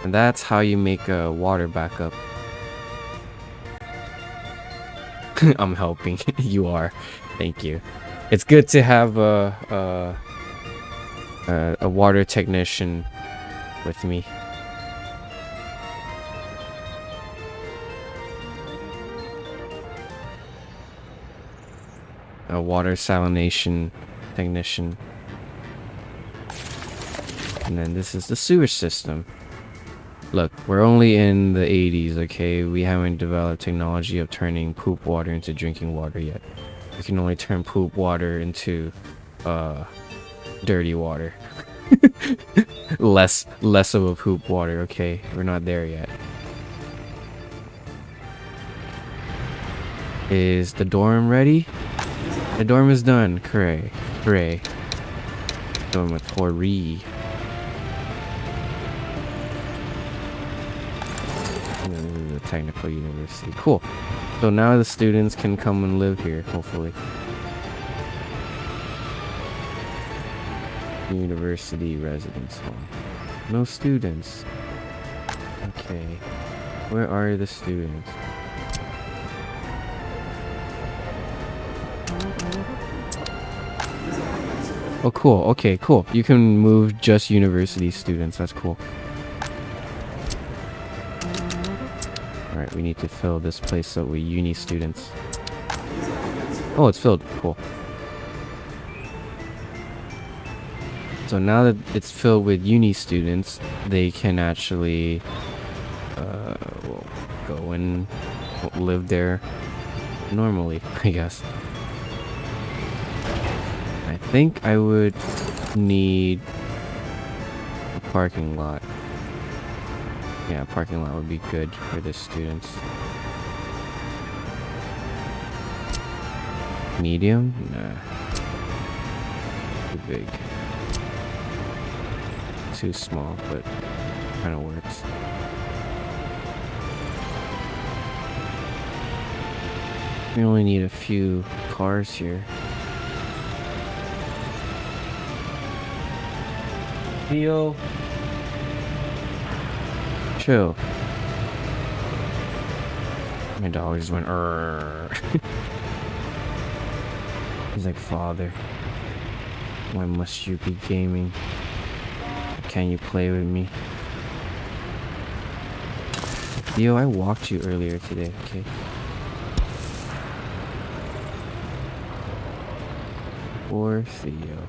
And that's how you make a water backup. I'm helping. You are. Thank you. It's good to have a water technician with me. A water salination technician. And then this is the sewer system. Look, we're only in the 80s, okay? We haven't developed technology of turning poop water into drinking water yet. We can only turn poop water into dirty water. less of a poop water, okay? We're not there yet. Is the dorm ready? The dorm is done. Hooray. Hooray. Dormitory. This is a technical university. Cool. So now the students can come and live here, hopefully. University residence home. No students. Okay. Where are the students? Oh, cool. Okay, cool. You can move just university students. That's cool. Alright, we need to fill this place up with uni students. Oh, it's filled. Cool. So now that it's filled with uni students, they can actually well, go and live there normally, I guess. I think I would need a parking lot. Yeah, a parking lot would be good for the students. Medium? Nah. Too big. Too small, but kind of works. We only need a few cars here. Theo, chill. My dog just went He's like, father, why must you be gaming? Can you play with me? Theo, I walked you earlier today, okay? Poor Theo.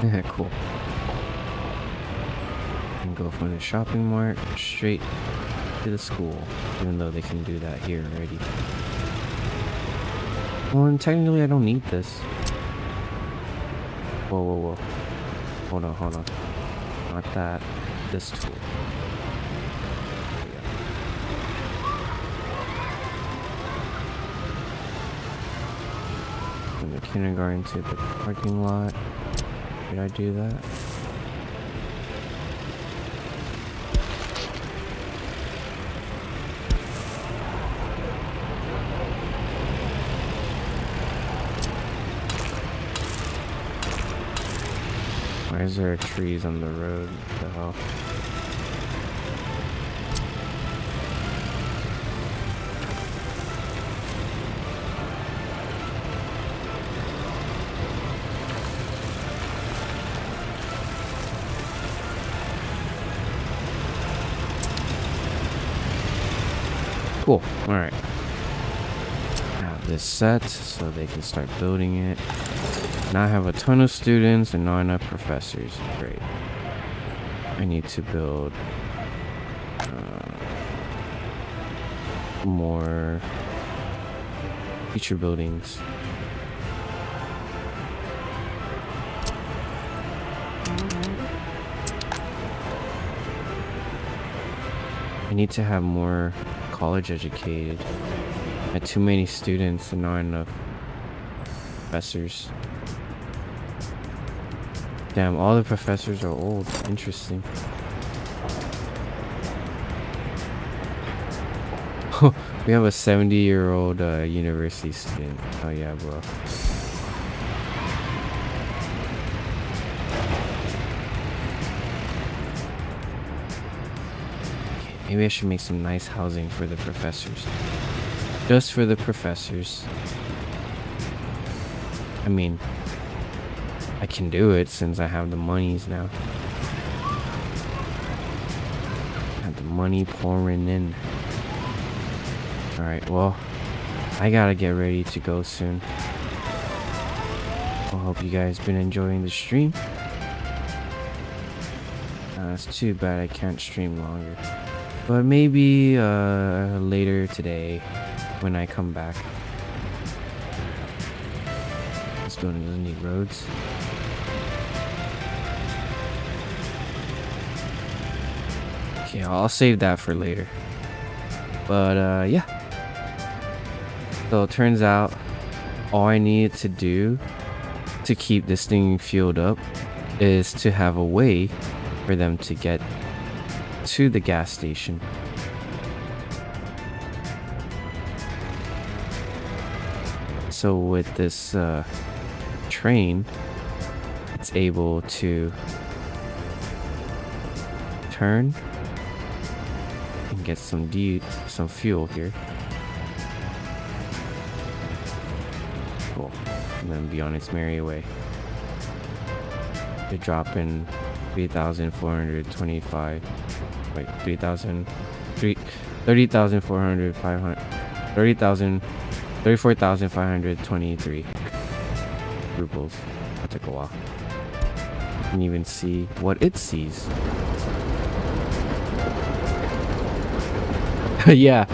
Yeah, cool. And go from the shopping mart straight to the school, even though they can do that here already. Well, and technically I don't need this. Whoa, whoa, whoa. Hold on, hold on. Not that. This tool. From the kindergarten to the parking lot. Did I do that? Why is there trees on the road? What the hell? Cool. Alright. Have this set so they can start building it. Now have a ton of students and not enough professors. Great. I need to build more future buildings. I need to have more college educated. I had too many students and not enough professors. Damn, all the professors are old. Interesting. We have a 70-year-old university student. Oh yeah, bro. Okay, maybe I should make some nice housing for the professors. Just for the professors. I mean, I can do it since I have the monies now. I have the money pouring in. Alright, well, I gotta get ready to go soon. I hope you guys been enjoying the stream. It's too bad I can't stream longer. But maybe later today when I come back. This building doesn't need roads. Okay, I'll save that for later. But yeah. So it turns out all I needed to do to keep this thing fueled up is to have a way for them to get to the gas station. So with this train, it's able to turn and get some fuel here. Cool. And then be on its merry way. They're dropping 3,425. Wait, 34,523 rubles. That took a while. You can even see what it sees. Yeah,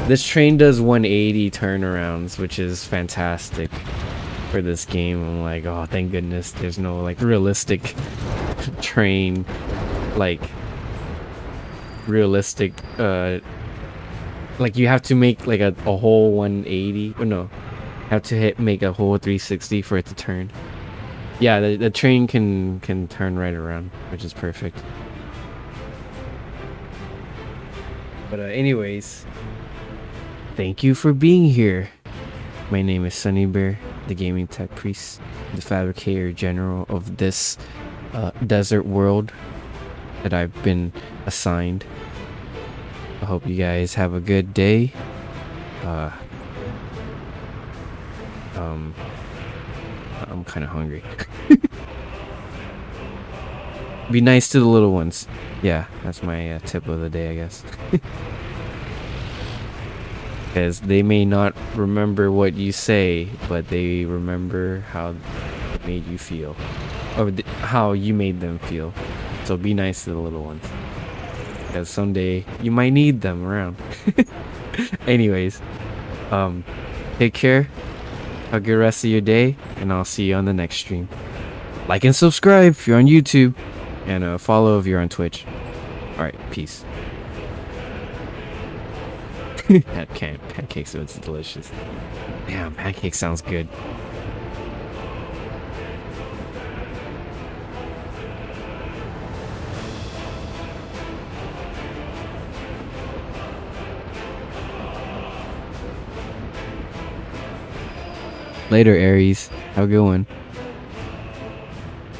this train does 180 turnarounds, which is fantastic for this game. I'm like, oh, thank goodness there's no like realistic train, like realistic, like you have to make like a whole 180, or no, have to make a whole 360 for it to turn. Yeah, the train can turn right around, which is perfect. But anyways, thank you for being here. My name is SonnyBear, the gaming tech priest, the Fabricator General of this desert world that I've been assigned. I hope you guys have a good day. I'm kind of hungry. Be nice to the little ones. Yeah, that's my tip of the day, I guess. Because they may not remember what you say, but they remember how it made you feel, or how you made them feel. So be nice to the little ones, because someday you might need them around. Anyways, take care, have a good rest of your day, and I'll see you on the next stream. Like and subscribe if you're on YouTube, and follow if you're on Twitch. Alright, peace. Pancakes, so it's delicious. Damn, pancake sounds good. Later, Aries. Have a good one.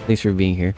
Thanks for being here.